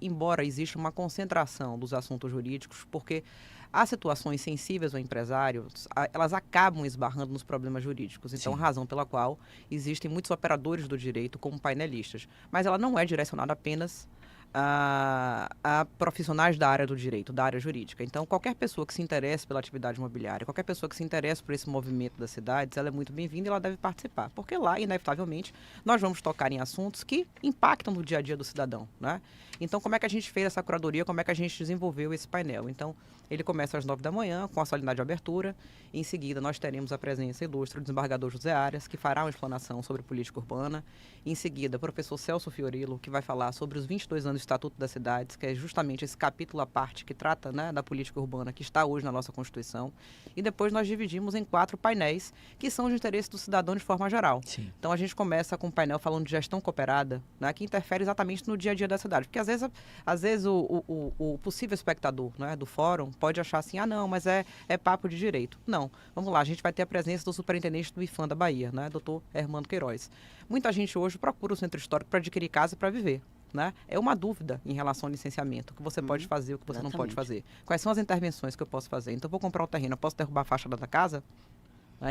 embora exista uma concentração dos assuntos jurídicos, porque as situações sensíveis ao empresário, elas acabam esbarrando nos problemas jurídicos. Então, Sim. razão pela qual existem muitos operadores do direito como painelistas. Mas ela não é direcionada apenas a profissionais da área do direito, da área jurídica. Então, qualquer pessoa que se interesse pela atividade imobiliária, qualquer pessoa que se interesse por esse movimento das cidades, ela é muito bem-vinda e ela deve participar. Porque lá, inevitavelmente, nós vamos tocar em assuntos que impactam no dia a dia do cidadão, né? Então, como é que a gente fez essa curadoria, como é que a gente desenvolveu esse painel? Então, ele começa às 9 da manhã, com a solenidade de abertura. Em seguida, nós teremos a presença ilustre do desembargador José Arias, que fará uma explanação sobre política urbana. Em seguida, o professor Celso Fiorilo, que vai falar sobre os 22 anos do Estatuto das Cidades, que é justamente esse capítulo à parte que trata, né, da política urbana que está hoje na nossa Constituição. E depois nós dividimos em 4 painéis, que são de interesse do cidadão de forma geral. Sim. Então, a gente começa com um painel falando de gestão cooperada, né, que interfere exatamente no dia a dia da cidade. Porque, às vezes o possível espectador, né, do fórum pode achar assim, não, mas é papo de direito. Não. Vamos lá, a gente vai ter a presença do superintendente do IFAM da Bahia, né, doutor Hermano Queiroz. Muita gente hoje procura o centro histórico para adquirir casa para viver. Né? É uma dúvida em relação ao licenciamento, o que você pode fazer, o que você não pode fazer. Quais são as intervenções que eu posso fazer? Então, eu vou comprar um terreno, eu posso derrubar a fachada da casa?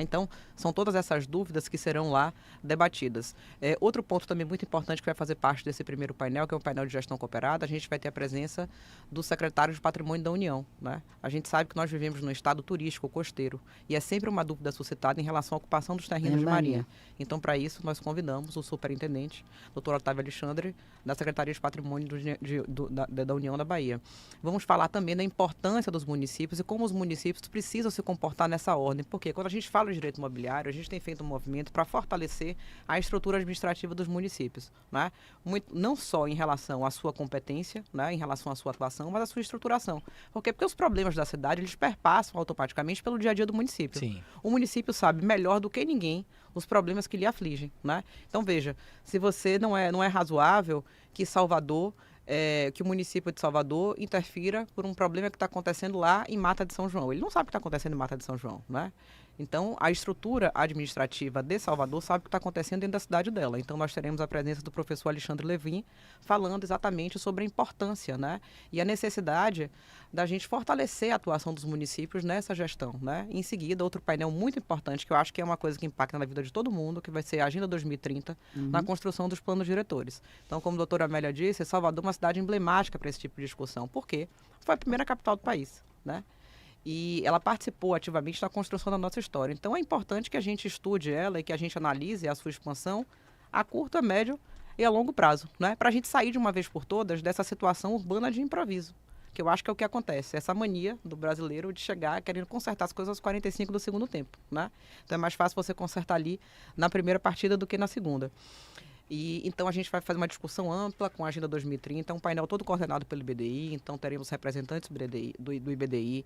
Então, são todas essas dúvidas que serão lá debatidas. Outro ponto também muito importante que vai fazer parte desse primeiro painel, que é o painel de gestão cooperada, a gente vai ter a presença do secretário de Patrimônio da União. Né? A gente sabe que nós vivemos num estado turístico, costeiro, e é sempre uma dúvida suscitada em relação à ocupação dos terrenos de marinha. Então, para isso, nós convidamos o superintendente, doutor Otávio Alexandre, da Secretaria de Patrimônio da União da Bahia. Vamos falar também da importância dos municípios e como os municípios precisam se comportar nessa ordem, porque quando a gente fala de direito imobiliário, a gente tem feito um movimento para fortalecer a estrutura administrativa dos municípios, né? Não só em relação à sua competência, né? Em relação à sua atuação, mas à sua estruturação. Porque os problemas da cidade, eles perpassam automaticamente pelo dia a dia do município. Sim. O município sabe melhor do que ninguém os problemas que lhe afligem, né? Então, veja, se você não é razoável que Salvador... que o município de Salvador interfira por um problema que está acontecendo lá em Mata de São João. Ele não sabe o que está acontecendo em Mata de São João, né? Então, a estrutura administrativa de Salvador sabe o que está acontecendo dentro da cidade dela. Então, nós teremos a presença do professor Alexandre Levin falando exatamente sobre a importância, né, e a necessidade da gente fortalecer a atuação dos municípios nessa gestão. Né? Em seguida, outro painel muito importante, que eu acho que é uma coisa que impacta na vida de todo mundo, que vai ser a Agenda 2030, na construção dos planos diretores. Então, como a doutora Amélia disse, Salvador é uma cidade emblemática para esse tipo de discussão. Por quê? Foi a primeira capital do país, né? E ela participou ativamente da construção da nossa história. Então, é importante que a gente estude ela e que a gente analise a sua expansão a curto, a médio e a longo prazo, né? Para a gente sair de uma vez por todas dessa situação urbana de improviso, que eu acho que é o que acontece, essa mania do brasileiro de chegar querendo consertar as coisas aos 45 do segundo tempo, né? Então, é mais fácil você consertar ali na primeira partida do que na segunda. E, então, a gente vai fazer uma discussão ampla com a Agenda 2030, um painel todo coordenado pelo IBDI, então teremos representantes do IBDI,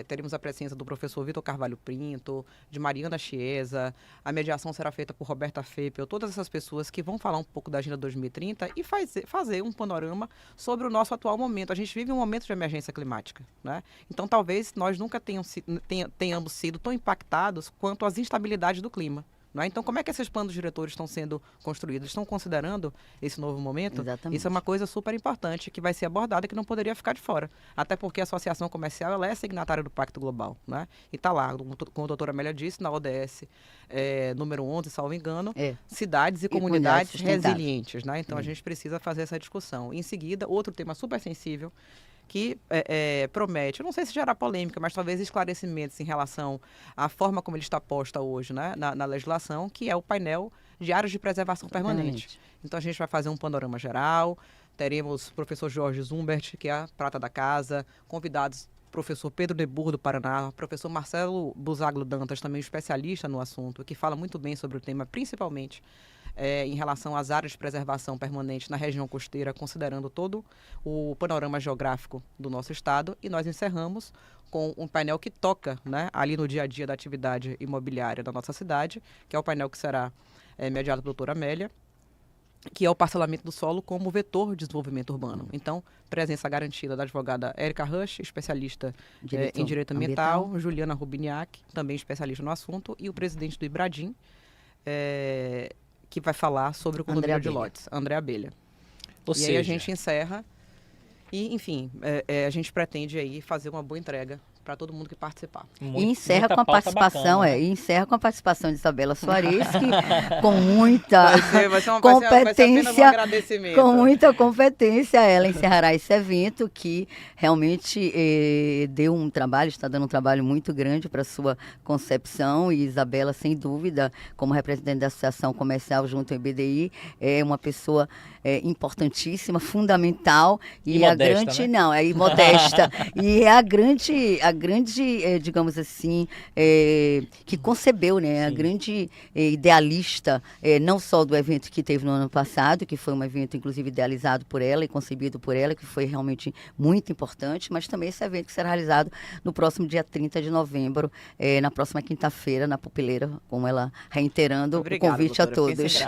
teremos a presença do professor Vitor Carvalho Pinto, de Mariana Chiesa, a mediação será feita por Roberta Feppel, todas essas pessoas que vão falar um pouco da Agenda 2030 e fazer um panorama sobre o nosso atual momento. A gente vive um momento de emergência climática, né? Então, talvez nós nunca tenhamos sido tão impactados quanto as instabilidades do clima. Então, como é que esses planos diretores estão sendo construídos? Estão considerando esse novo momento? Exatamente. Isso é uma coisa super importante que vai ser abordada e que não poderia ficar de fora. Até porque a Associação Comercial ela é signatária do Pacto Global. Né? E está lá, como a doutora Amélia disse, na ODS número 11, salvo engano, cidades e comunidades resilientes. Né? Então, a gente precisa fazer essa discussão. Em seguida, outro tema super sensível, que promete, eu não sei se gerar polêmica, mas talvez esclarecimentos em relação à forma como ele está posta hoje, né, na legislação, que é o painel de áreas de preservação permanente. Então, a gente vai fazer um panorama geral, teremos o professor Jorge Zumbert, que é a prata da casa, convidados professor Pedro Debur, do Paraná, professor Marcelo Busaglo Dantas, também especialista no assunto, que fala muito bem sobre o tema, principalmente em relação às áreas de preservação permanente na região costeira, considerando todo o panorama geográfico do nosso estado. E nós encerramos com um painel que toca, né, ali no dia a dia da atividade imobiliária da nossa cidade, que é o painel que será mediado pela doutora Amélia, que é o parcelamento do solo como vetor de desenvolvimento urbano. Então, presença garantida da advogada Érica Rush, especialista em direito ambiental, Juliana Rubiniak, também especialista no assunto, e o presidente do Ibradim, que vai falar sobre o condomínio de lotes, André Abelha. Aí a gente encerra E, enfim, a gente pretende aí fazer uma boa entrega para todo mundo que participar. E encerra com a participação, de Isabela Soares, que com muita competência, com muita competência, ela encerrará esse evento que realmente deu um trabalho, está dando um trabalho muito grande para a sua concepção. E Isabela, sem dúvida, como representante da Associação Comercial junto ao IBDI, é uma pessoa importantíssima, fundamental e modesta, modesta. E é a grande, digamos assim, que concebeu, né? A grande idealista, não só do evento que teve no ano passado, que foi um evento, inclusive, idealizado por ela e concebido por ela, que foi realmente muito importante, mas também esse evento que será realizado no próximo dia 30 de novembro, na próxima quinta-feira, na Pupeleira, com ela reiterando o convite, doutora, a todos.